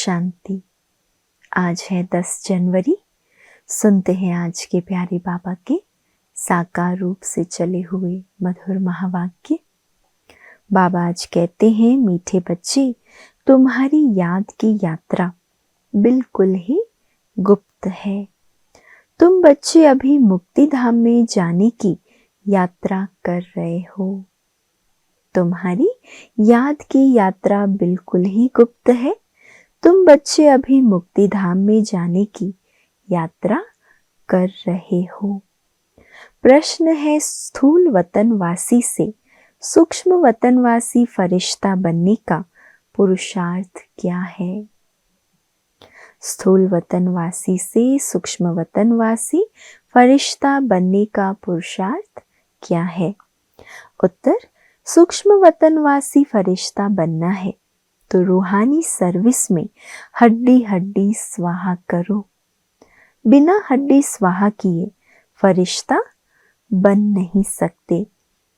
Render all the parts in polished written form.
शांति। आज है 10 जनवरी। सुनते हैं आज के प्यारे बाबा के साकार रूप से चले हुए मधुर महावाक्य। बाबा आज कहते हैं, मीठे बच्चे, तुम्हारी याद की यात्रा बिल्कुल ही गुप्त है। तुम बच्चे अभी मुक्ति धाम में जाने की यात्रा कर रहे हो। तुम्हारी याद की यात्रा बिल्कुल ही गुप्त है। तुम बच्चे अभी मुक्ति धाम में जाने की यात्रा कर रहे हो। प्रश्न है, स्थूल वतनवासी से सूक्ष्म वतनवासी फरिश्ता बनने का पुरुषार्थ क्या है? स्थूल वतनवासी से सूक्ष्म वतनवासी फरिश्ता बनने का पुरुषार्थ क्या है? उत्तर, सूक्ष्म वतनवासी फरिश्ता बनना है तो रूहानी सर्विस में हड्डी हड्डी स्वाहा करो। बिना हड्डी स्वाहा किए फरिश्ता बन नहीं सकते,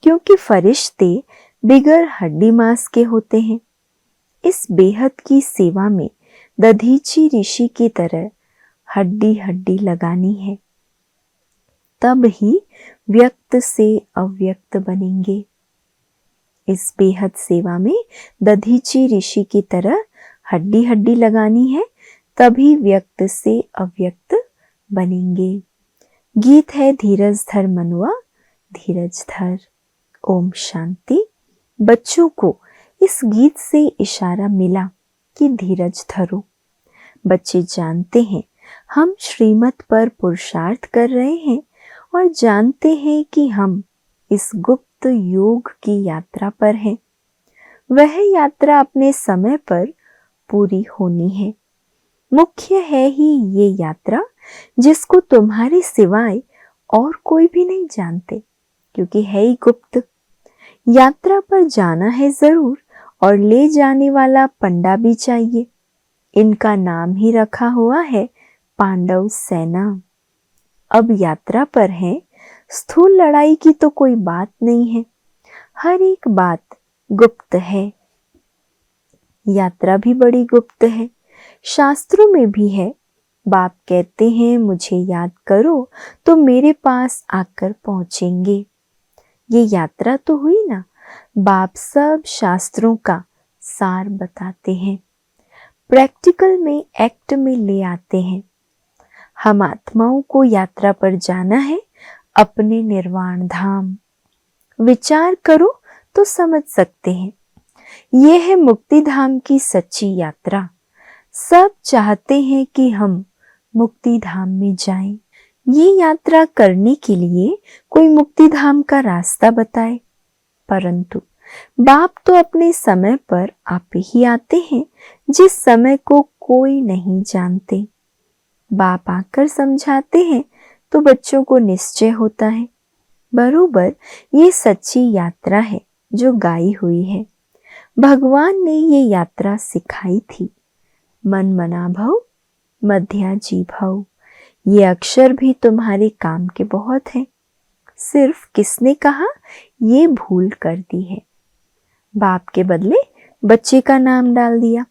क्योंकि फरिश्ते बिगर हड्डी मांस के होते हैं। इस बेहद की सेवा में दधीची ऋषि की तरह हड्डी हड्डी लगानी है, तब ही व्यक्त से अव्यक्त बनेंगे। इस बेहद सेवा में दधीची ऋषि की तरह हड्डी हड्डी लगानी है, तभी व्यक्त से अव्यक्त बनेंगे। गीत है, धीरज धर मनुआ धीरज धर। ओम शांति। बच्चों को इस गीत से इशारा मिला कि धीरज धरो। बच्चे जानते हैं हम श्रीमत पर पुरुषार्थ कर रहे हैं और जानते हैं कि हम इस गुप्त योग की यात्रा पर हैं। वह यात्रा अपने समय पर पूरी होनी है। मुख्य है ही ये यात्रा, जिसको तुम्हारे सिवाय और कोई भी नहीं जानते, क्योंकि है ही गुप्त। यात्रा पर जाना है जरूर, और ले जाने वाला पंडा भी चाहिए। इनका नाम ही रखा हुआ है पांडव सेना। अब यात्रा पर है, स्थूल लड़ाई की तो कोई बात नहीं है। हर एक बात गुप्त है। यात्रा भी बड़ी गुप्त है। शास्त्रों में भी है। बाप कहते हैं, मुझे याद करो तो मेरे पास आकर पहुंचेंगे। ये यात्रा तो हुई ना। बाप सब शास्त्रों का सार बताते हैं, प्रैक्टिकल में, एक्ट में ले आते हैं। हम आत्माओं को यात्रा पर जाना है, अपने निर्वाण धाम। विचार करो तो समझ सकते हैं। यह है मुक्ति धाम की सच्ची यात्रा। सब चाहते हैं कि हम मुक्ति धाम में जाएं। ये यात्रा करने के लिए कोई मुक्ति धाम का रास्ता बताए, परंतु बाप तो अपने समय पर आप ही आते हैं, जिस समय को कोई नहीं जानते। बाप आकर समझाते हैं तो बच्चों को निश्चय होता है। बरोबर ये सच्ची यात्रा है जो गाई हुई है। भगवान ने ये यात्रा सिखाई थी। मन मना भव, मध्या जी भव। ये अक्षर भी तुम्हारे काम के बहुत हैं। सिर्फ किसने कहा, ये भूल कर दी है। बाप के बदले बच्चे का नाम डाल दिया।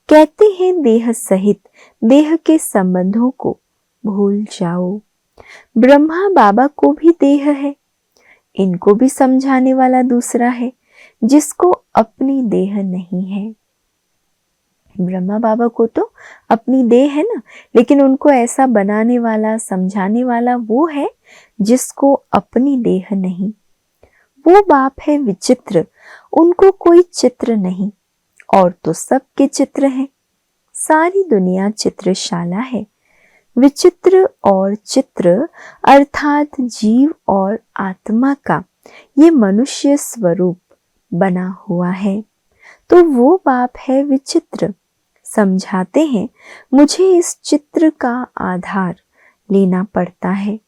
कहते हैं, देह सहित देह के संबंधों को भूल जाओ। ब्रह्मा बाबा को भी देह है। इनको भी समझाने वाला दूसरा है, जिसको अपनी देह नहीं है। ब्रह्मा बाबा को तो अपनी देह है ना, लेकिन उनको ऐसा बनाने वाला, समझाने वाला वो है जिसको अपनी देह नहीं। वो बाप है विचित्र, उनको कोई चित्र नहीं, और तो सबके चित्र हैं। सारी दुनिया चित्रशाला है। विचित्र और चित्र अर्थात जीव और आत्मा का ये मनुष्य स्वरूप बना हुआ है। तो वो बाप है विचित्र। समझाते हैं, मुझे इस चित्र का आधार लेना पड़ता है।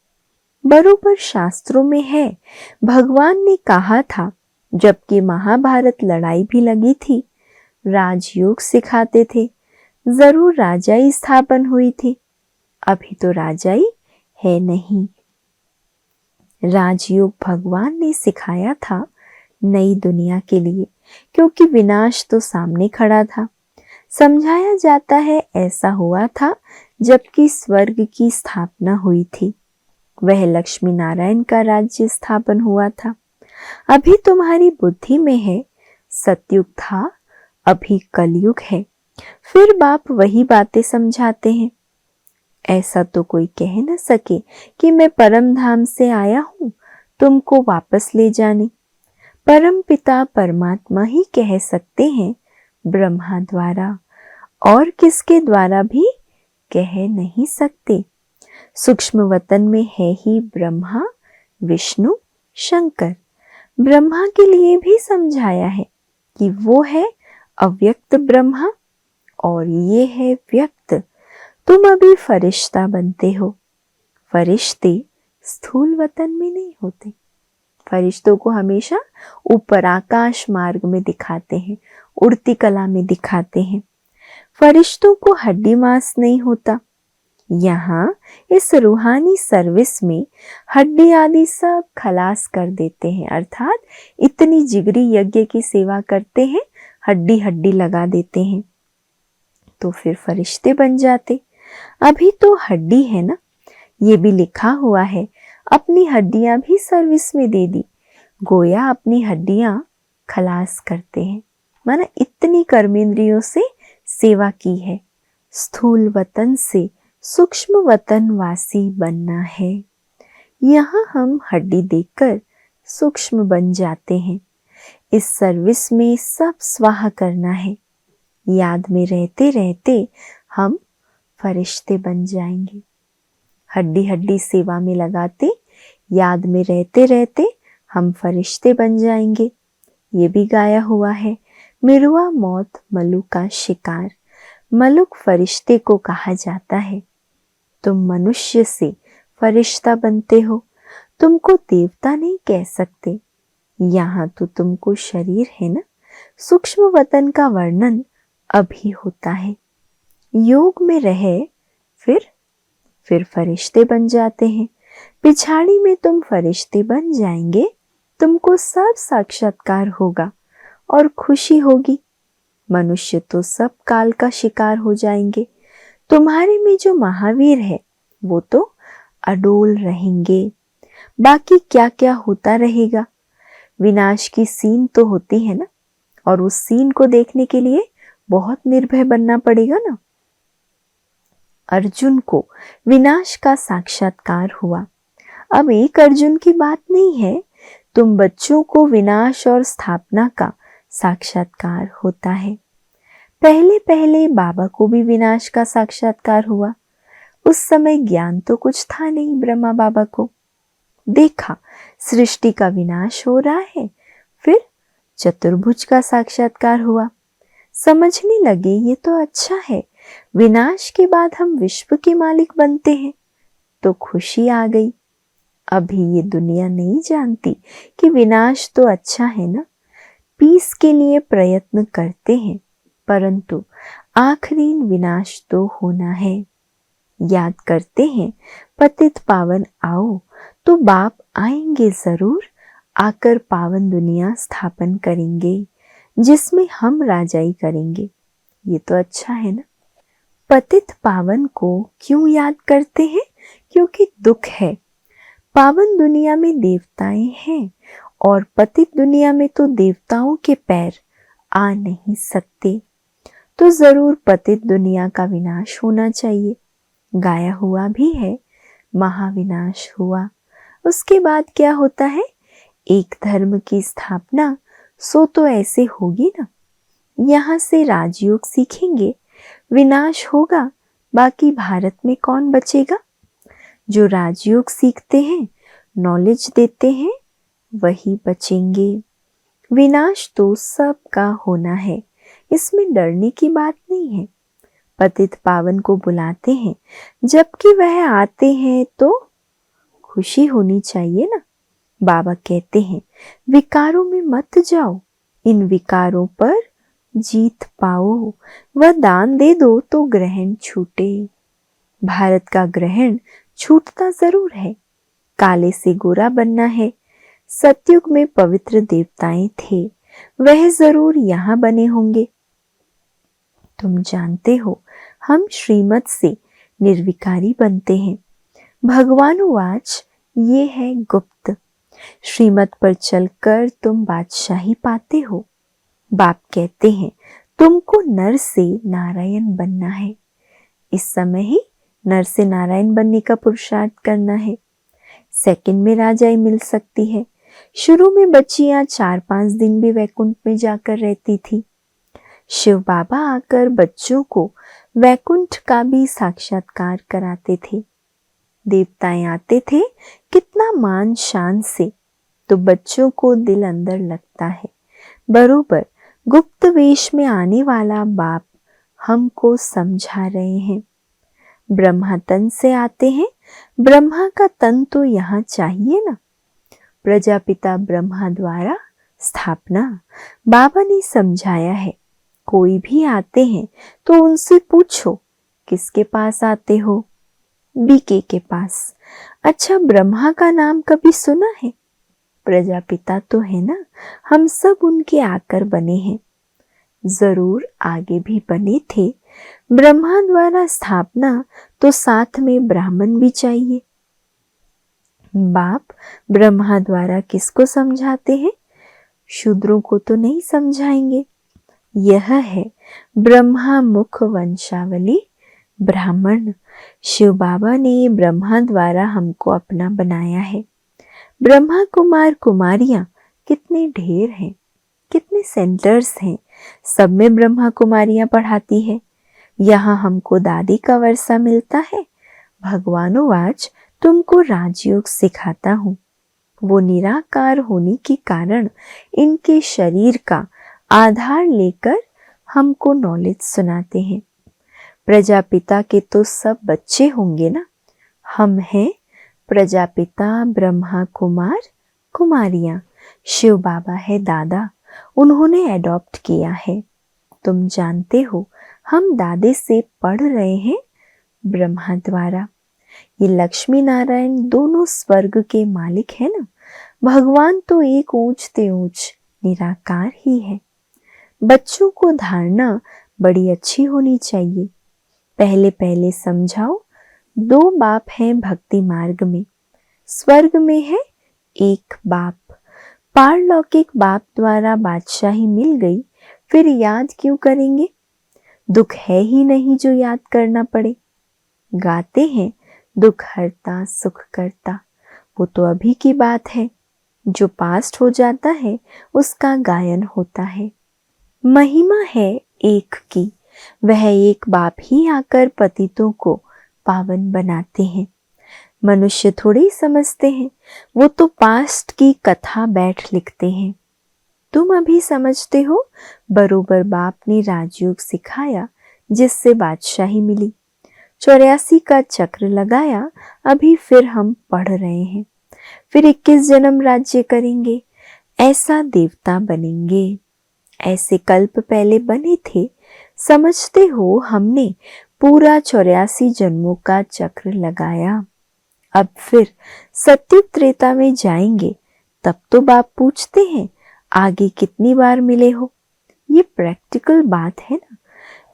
बरोबर शास्त्रों में है। भगवान ने कहा था, जबकि महाभारत लड़ाई भी लगी थी, राजयोग सिखाते थे, जरूर राजाई स्थापन हुई थी। अभी तो राजाई है नहीं। राजयोग भगवान ने सिखाया था नई दुनिया के लिए, क्योंकि विनाश तो सामने खड़ा था। समझाया जाता है ऐसा हुआ था जबकि स्वर्ग की स्थापना हुई थी। वह लक्ष्मी नारायण का राज्य स्थापन हुआ था। अभी तुम्हारी बुद्धि में है सतयुग था, अभी कलयुग है। फिर बाप वही बातें समझाते हैं। ऐसा तो कोई कह न सके कि मैं परम धाम से आया हूं तुमको वापस ले जाने। परम पिता परमात्मा ही कह सकते हैं ब्रह्मा द्वारा, और किसके द्वारा भी कह नहीं सकते। सूक्ष्म वतन में है ही ब्रह्मा विष्णु शंकर। ब्रह्मा के लिए भी समझाया है कि वो है अव्यक्त ब्रह्मा और ये है व्यक्त। तुम अभी फरिश्ता बनते हो। फरिश्ते स्थूल वतन में नहीं होते। फरिश्तों को हमेशा ऊपर आकाश मार्ग में दिखाते हैं, उड़ती कला में दिखाते हैं। फरिश्तों को हड्डी मांस नहीं होता। यहाँ इस रूहानी सर्विस में हड्डी आदि सब खलास कर देते हैं, अर्थात इतनी जिगरी यज्ञ की सेवा करते हैं, हड्डी हड्डी लगा देते हैं, तो फिर फरिश्ते बन जाते। अभी तो हड्डी है ना, ये भी लिखा हुआ है, अपनी हड्डियां भी सर्विस में दे दी। गोया अपनी हड्डियां खलास करते हैं, माना इतनी कर्मेंद्रियों से सेवा की है। स्थूल वतन से सूक्ष्म वतन वासी बनना है। यहाँ हम हड्डी देखकर सूक्ष्म बन जाते हैं। इस सर्विस में सब स्वाहा करना है। याद में रहते रहते हम फरिश्ते बन जाएंगे। हड्डी हड्डी सेवा में लगाते, याद में रहते रहते हम फरिश्ते बन जाएंगे। ये भी गाया हुआ है, मिरुआ मौत मलुक का शिकार। मलुक फरिश्ते को कहा जाता है। तुम मनुष्य से फरिश्ता बनते हो, तुमको देवता नहीं कह सकते। यहाँ तो तुमको शरीर है ना। सूक्ष्म वतन का वर्णन अभी होता है। योग में रहे फिर फरिश्ते बन जाते हैं। पिछाड़ी में तुम फरिश्ते बन जाएंगे, तुमको सब साक्षात्कार होगा और खुशी होगी। मनुष्य तो सब काल का शिकार हो जाएंगे। तुम्हारे में जो महावीर है वो तो अडोल रहेंगे। बाकी क्या क्या होता रहेगा। विनाश की सीन तो होती है ना, और उस सीन को देखने के लिए बहुत निर्भय बनना पड़ेगा ना। अर्जुन को विनाश का साक्षात्कार हुआ। अब एक अर्जुन की बात नहीं है, तुम बच्चों को विनाश और स्थापना का साक्षात्कार होता है। पहले पहले बाबा को भी विनाश का साक्षात्कार हुआ। उस समय ज्ञान तो कुछ था नहीं ब्रह्मा बाबा को। देखा सृष्टि का विनाश हो रहा है, फिर चतुर्भुज का साक्षात्कार हुआ। समझने लगे ये तो अच्छा है, विनाश के बाद हम विश्व के मालिक बनते हैं, तो खुशी आ गई। अभी ये दुनिया नहीं जानती कि विनाश तो अच्छा है ना। पीस के लिए प्रयत्न करते हैं, परंतु आखिरी विनाश तो होना है। याद करते हैं पतित पावन आओ, तो बाप आएंगे जरूर, आकर पावन दुनिया स्थापन करेंगे, जिसमें हम राजाई करेंगे। ये तो अच्छा है ना। पतित पावन को क्यों याद करते हैं? क्योंकि दुख है। पावन दुनिया में देवताएं हैं और पतित दुनिया में तो देवताओं के पैर आ नहीं सकते, तो जरूर पतित दुनिया का विनाश होना चाहिए। गाया हुआ भी है, महाविनाश हुआ। उसके बाद क्या होता है? एक धर्म की स्थापना, सो तो ऐसे होगी ना। यहाँ से राजयोग सीखेंगे, विनाश होगा, बाकी भारत में कौन बचेगा? जो राजयोग सीखते हैं, नॉलेज देते हैं, वही बचेंगे। विनाश तो सबका होना है, इसमें डरने की बात नहीं है। पतित पावन को बुलाते हैं, जबकि वह आते हैं तो खुशी होनी चाहिए ना। बाबा कहते हैं विकारों में मत जाओ, इन विकारों पर जीत पाओ। वह दान दे दो तो ग्रहण छूटे। भारत का ग्रहण छूटता जरूर है। काले से गोरा बनना है। सतयुग में पवित्र देवताएं थे, वह जरूर यहाँ बने होंगे। तुम जानते हो हम श्रीमत से निर्विकारी बनते हैं। भगवान उवाच, ये है गुप्त। श्रीमत पर चलकर तुम बादशाही पाते हो। बाप कहते हैं तुमको नर से नारायण बनना है। इस समय ही नर से नारायण बनने का पुरुषार्थ करना है। सेकंड में राजाई मिल सकती है। शुरू में बच्चियां 4-5 दिन भी वैकुंठ में जाकर रहती थी। शिव बाबा आकर बच्चों को वैकुंठ का भी साक्षात्कार कराते थे। देवताएं आते थे कितना मान शान से, तो बच्चों को दिल अंदर लगता है बरोबर गुप्त वेश में आने वाला बाप हमको समझा रहे हैं। ब्रह्मा तन से आते हैं, ब्रह्मा का तन तो यहाँ चाहिए ना। प्रजापिता ब्रह्मा द्वारा स्थापना बाबा ने समझाया है। कोई भी आते हैं तो उनसे पूछो किसके पास आते हो? बीके के पास। अच्छा, ब्रह्मा का नाम कभी सुना है? प्रजापिता तो है ना, हम सब उनके आकर बने हैं। जरूर आगे भी बने थे। ब्रह्मा द्वारा स्थापना तो साथ में ब्राह्मण भी चाहिए। बाप ब्रह्मा द्वारा किसको समझाते हैं? शूद्रों को तो नहीं समझाएंगे। यह है ब्रह्मा मुख वंशावली ब्राह्मण। शिव बाबा ने ब्रह्मा द्वारा हमको अपना बनाया है। ब्रह्मा कुमार कुमारियां कितने ढेर हैं, कितने सेंटर्स हैं, सब में ब्रह्मा कुमारियां पढ़ाती है। यहाँ हमको दादी का वर्षा मिलता है। भगवानोवाच, तुमको राजयोग सिखाता हूँ। वो निराकार होने के कारण इनके शरीर का आधार लेकर हमको नॉलेज सुनाते हैं। प्रजापिता के तो सब बच्चे होंगे ना। हम हैं प्रजापिता, ब्रह्मा कुमार कुमारियां। शिव बाबा है दादा, उन्होंने एडॉप्ट किया है। तुम जानते हो हम दादे से पढ़ रहे हैं ब्रह्मा द्वारा। ये लक्ष्मी नारायण दोनों स्वर्ग के मालिक है ना। भगवान तो एक ऊंचते ऊंच निराकार ही है। बच्चों को धारणा बड़ी अच्छी होनी चाहिए। पहले पहले समझाओ, 2 बाप हैं भक्ति मार्ग में। स्वर्ग में है एक बाप। पारलौकिक बाप द्वारा बादशाही मिल गई, फिर याद क्यों करेंगे? दुख है ही नहीं जो याद करना पड़े। गाते हैं दुख हरता सुख करता, वो तो अभी की बात है। जो पास्ट हो जाता है उसका गायन होता है। महिमा है एक की, वह एक बाप ही आकर पतितों को पावन बनाते हैं। मनुष्य थोड़े ही समझते हैं, वो तो पास्ट की कथा बैठ लिखते हैं। तुम अभी समझते हो बरोबर बाप ने राजयोग सिखाया जिससे बादशाही मिली। 84 का चक्र लगाया, अभी फिर हम पढ़ रहे हैं। फिर 21 जन्म राज्य करेंगे, ऐसा देवता बनेंगे। ऐसे कल्प पहले बने थे। समझते हो हमने पूरा 84 जन्मों का चक्र लगाया। अब फिर सत्य त्रेता में जाएंगे, तब तो बाप पूछते हैं आगे कितनी बार मिले हो। ये प्रैक्टिकल बात है ना।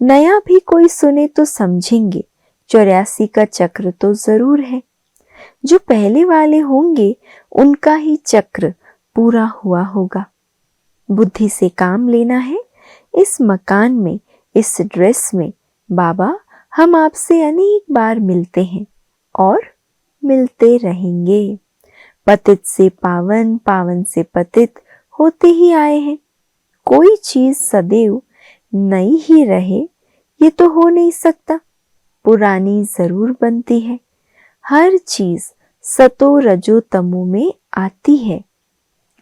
नया भी कोई सुने तो समझेंगे 84 का चक्र तो जरूर है। जो पहले वाले होंगे उनका ही चक्र पूरा हुआ होगा। बुद्धि से काम लेना है। इस मकान में, इस ड्रेस में बाबा हम आपसे अनेक बार मिलते हैं और मिलते रहेंगे। पतित से पावन, पावन से पतित होते ही आए हैं। कोई चीज सदैव नई ही रहे ये तो हो नहीं सकता। पुरानी जरूर बनती है। हर चीज सतो रजो तमो में आती है।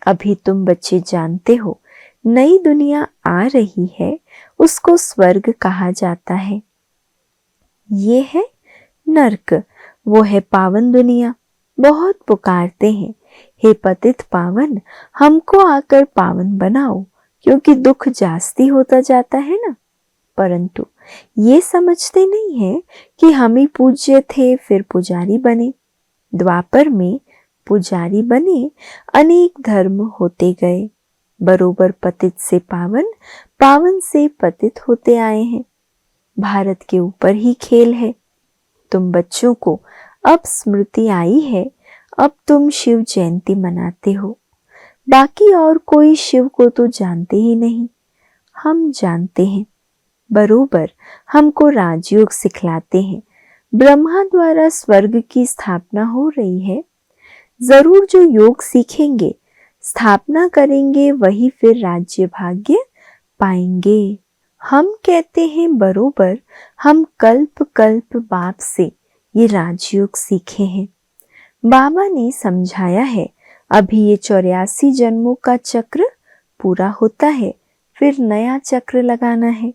अभी तुम बच्चे जानते हो नई दुनिया आ रही है, उसको स्वर्ग कहा जाता है। ये है नर्क, वो है पावन दुनिया। बहुत पुकारते हैं, हे पतित पावन हमको आकर पावन बनाओ, क्योंकि दुख जास्ती होता जाता है ना। परंतु ये समझते नहीं है कि हम ही पूज्य थे फिर पुजारी बने। द्वापर में पुजारी बने, अनेक धर्म होते गए। बरोबर पतित से पावन, पावन से पतित होते आए हैं। भारत के ऊपर ही खेल है। तुम बच्चों को अब स्मृति आई है, अब तुम शिव जयंती मनाते हो। बाकी और कोई शिव को तो जानते ही नहीं, हम जानते हैं। बरोबर हमको राजयोग सिखलाते हैं। ब्रह्मा द्वारा स्वर्ग की स्थापना हो रही है। जरूर जो योग सीखेंगे, स्थापना करेंगे, वही फिर राज्य भाग्य पाएंगे। हम कहते हैं बरोबर, हम कल्प कल्प बाप से ये राजयोग सीखे हैं। बाबा ने समझाया है, अभी ये 84 जन्मों का चक्र पूरा होता है, फिर नया चक्र लगाना है।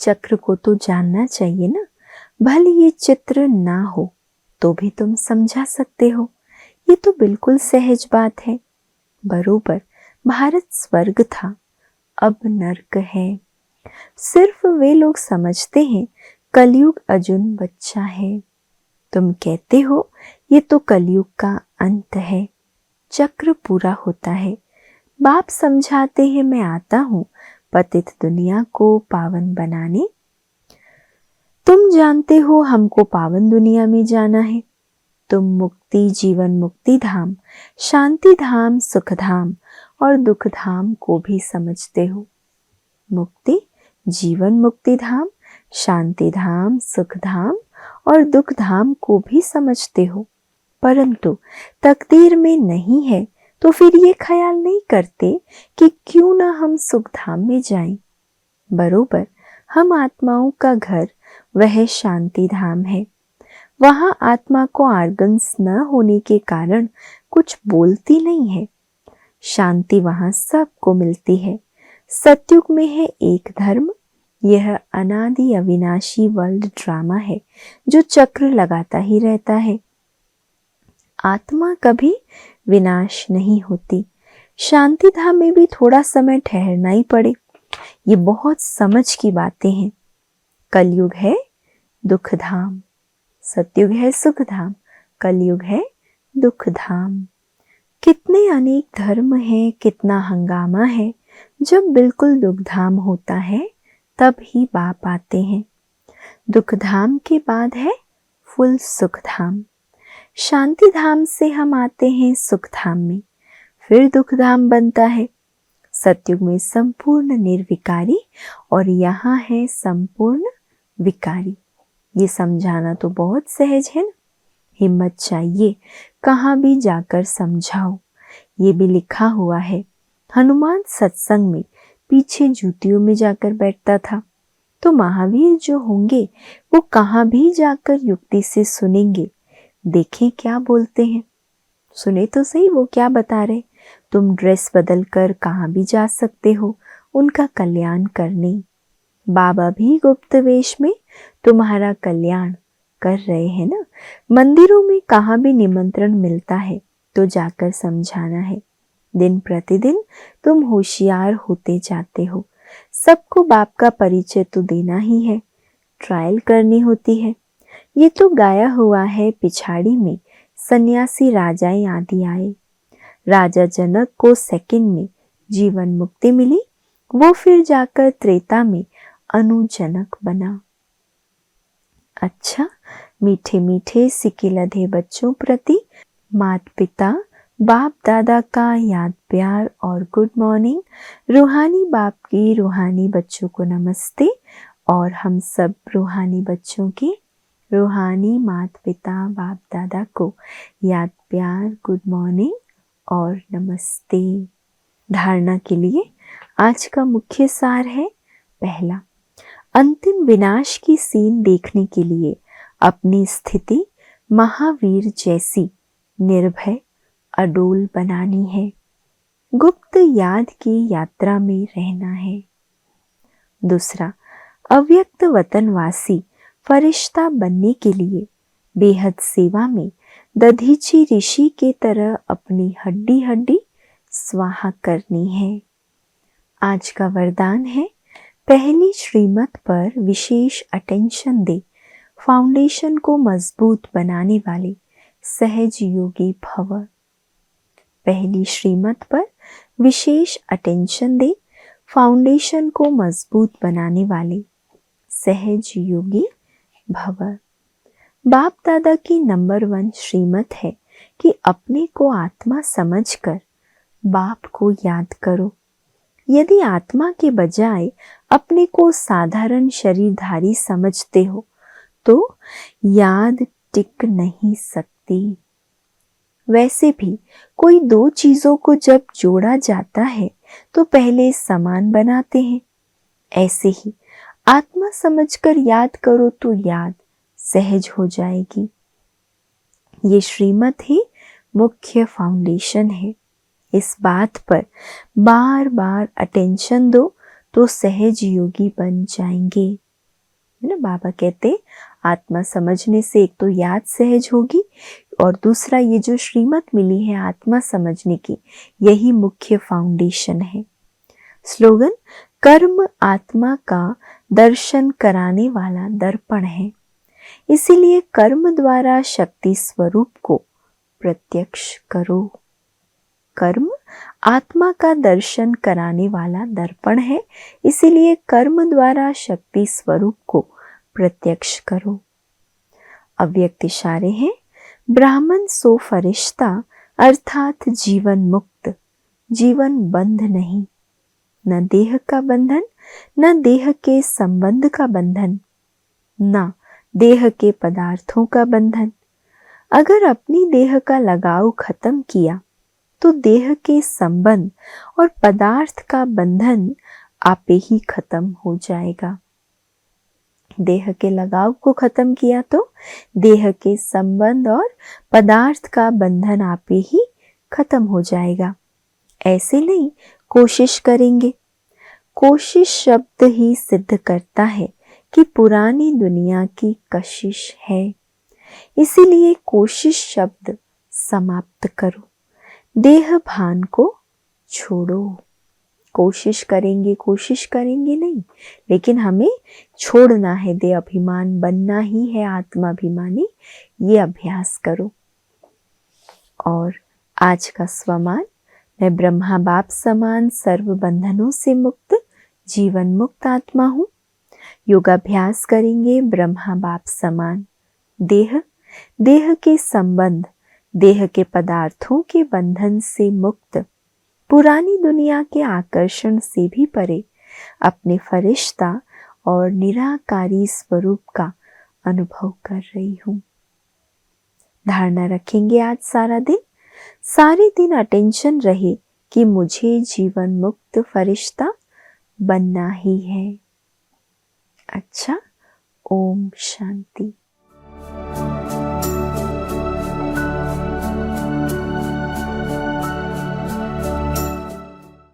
चक्र को तो जानना चाहिए ना, भले ये चित्र ना हो तो भी तुम समझा सकते हो। ये तो बिल्कुल सहज बात है। बरोबर भारत स्वर्ग था, अब नर्क है। सिर्फ वे लोग समझते हैं कलयुग अजुन बच्चा है। तुम कहते हो ये तो कलयुग का अंत है, चक्र पूरा होता है। बाप समझाते हैं मैं आता हूँ पतित दुनिया को पावन बनाने। तुम जानते हो हमको पावन दुनिया में जाना है। तुम मुक्ति, जीवन मुक्ति धाम, शांति धाम, सुख धाम और दुख धाम को भी समझते हो। मुक्ति, जीवन मुक्ति धाम, शांति धाम, सुख धाम और दुख धाम को भी समझते हो, परंतु तकदीर में नहीं है तो फिर ये ख्याल नहीं करते कि क्यों ना हम सुख धाम में जाएं। बरोबर हम आत्माओं का घर वह शांति धाम है। वहां आत्मा को आर्गन्स न होने के कारण कुछ बोलती नहीं है। शांति वहां सबको मिलती है। सतयुग में है एक धर्म। यह अनादि अविनाशी वर्ल्ड ड्रामा है जो चक्र लगाता ही रहता है। आत्मा कभी विनाश नहीं होती। शांति धाम में भी थोड़ा समय ठहरना ही पड़े। ये बहुत समझ की बातें हैं। कलयुग है दुख धाम, सतयुग है सुख धाम, कलयुग है दुख धाम। कितने अनेक धर्म हैं, कितना हंगामा है। जब बिल्कुल दुख धाम होता है तब ही बाप आते हैं। दुख धाम के बाद है फुल सुख धाम। शांति धाम से हम आते हैं सुख धाम में, फिर दुख धाम बनता है। सतयुग में संपूर्ण निर्विकारी और यहाँ है संपूर्ण विकारी। ये समझाना तो बहुत सहज है ना। हिम्मत चाहिए, कहाँ भी जाकर समझाओ। ये भी लिखा हुआ है, हनुमान सत्संग में पीछे जूतियों में जाकर बैठता था, तो महावीर जो होंगे वो कहाँ भी जाकर युक्ति से सुनेंगे। देखें क्या बोलते हैं, सुने तो सही वो क्या बता रहे। तुम ड्रेस बदल कर कहाँ भी जा सकते हो उनका कल्याण करने। बाबा भी गुप्त वेश में तुम्हारा कल्याण कर रहे हैं ना। मंदिरों में कहाँ भी निमंत्रण मिलता है तो जाकर समझाना है। दिन प्रतिदिन तुम होशियार होते जाते हो। सबको बाप का परिचय तो देना ही है, ट्रायल करनी होती है। ये तो गाया हुआ है, पिछाड़ी में सन्यासी राजाएं आदि आए। राजा जनक को सेकंड में जीवन मुक्ति मिली, वो फिर जाकर त्रेता में अनुजनक बना। अच्छा, मीठे मीठे सिके लधे बच्चों प्रति माता पिता बाप दादा का याद प्यार और गुड मॉर्निंग। रूहानी बाप की रूहानी बच्चों को नमस्ते और हम सब रूहानी बच्चों की रूहानी माता पिता बाप दादा को याद प्यार गुड मॉर्निंग और नमस्ते। धारणा के लिए आज का मुख्य सार है, पहला, अंतिम विनाश की सीन देखने के लिए अपनी स्थिति महावीर जैसी निर्भय अडोल बनानी है। गुप्त याद की यात्रा में रहना है। दूसरा, अव्यक्त वतनवासी फरिश्ता बनने के लिए बेहद सेवा में दधीची ऋषि के तरह अपनी हड्डी हड्डी स्वाहा करनी है। आज का वरदान है, पहली श्रीमत पर विशेष अटेंशन दे। फाउंडेशन को मजबूत बनाने वाले सहज योगी भव। पहली श्रीमत पर विशेष अटेंशन दे, फाउंडेशन को मजबूत बनाने वाले सहज योगी भव। बाप दादा की नंबर 1 श्रीमत है कि अपने को आत्मा समझकर बाप को याद करो। यदि आत्मा के बजाय अपने को साधारण शरीरधारी समझते हो तो याद टिक नहीं सकती। वैसे भी कोई 2 चीजों को जब जोड़ा जाता है तो पहले समान बनाते हैं। ऐसे ही आत्मा समझकर याद करो तो याद सहज हो जाएगी। ये श्रीमत ही मुख्य फाउंडेशन है। इस बात पर बार बार अटेंशन दो तो सहज योगी बन जाएंगे। है ना, बाबा कहते आत्मा समझने से एक तो याद सहज होगी और दूसरा ये जो श्रीमत मिली है आत्मा समझने की, यही मुख्य फाउंडेशन है। स्लोगन, कर्म आत्मा का दर्शन कराने वाला दर्पण है, इसीलिए कर्म द्वारा शक्ति स्वरूप को प्रत्यक्ष करो। कर्म आत्मा का दर्शन कराने वाला दर्पण है, इसीलिए कर्म द्वारा शक्ति स्वरूप को प्रत्यक्ष करो। अव्यक्त इशारे हैं, ब्राह्मण सो फरिश्ता अर्थात जीवन मुक्त, जीवन बंध नहीं, न देह का बंधन, न देह के संबंध का बंधन, न देह के पदार्थों का बंधन। अगर अपनी देह का लगाव खत्म किया तो देह के संबंध और पदार्थ का बंधन आपे ही खत्म हो जाएगा। देह के लगाव को खत्म किया तो देह के संबंध और पदार्थ का बंधन आपे ही खत्म हो जाएगा। ऐसे नहीं कोशिश करेंगे। कोशिश शब्द ही सिद्ध करता है कि पुरानी दुनिया की कशिश है, इसीलिए कोशिश शब्द समाप्त करो। देह भान को छोड़ो। कोशिश करेंगे नहीं, लेकिन हमें छोड़ना है, देह अभिमान बनना ही है आत्माभिमानी। ये अभ्यास करो। और आज का स्वमान, मैं ब्रह्मा बाप समान सर्व बंधनों से मुक्त जीवन मुक्त आत्मा हूँ। योगाभ्यास करेंगे ब्रह्मा बाप समान। देह के संबंध, देह के पदार्थों के बंधन से मुक्त, पुरानी दुनिया के आकर्षण से भी परे अपने फरिश्ता और निराकारी स्वरूप का अनुभव कर रही हूँ। धारणा रखेंगे आज सारे दिन अटेंशन रहे कि मुझे जीवन मुक्त फरिश्ता बनना ही है। अच्छा, ओम शांति।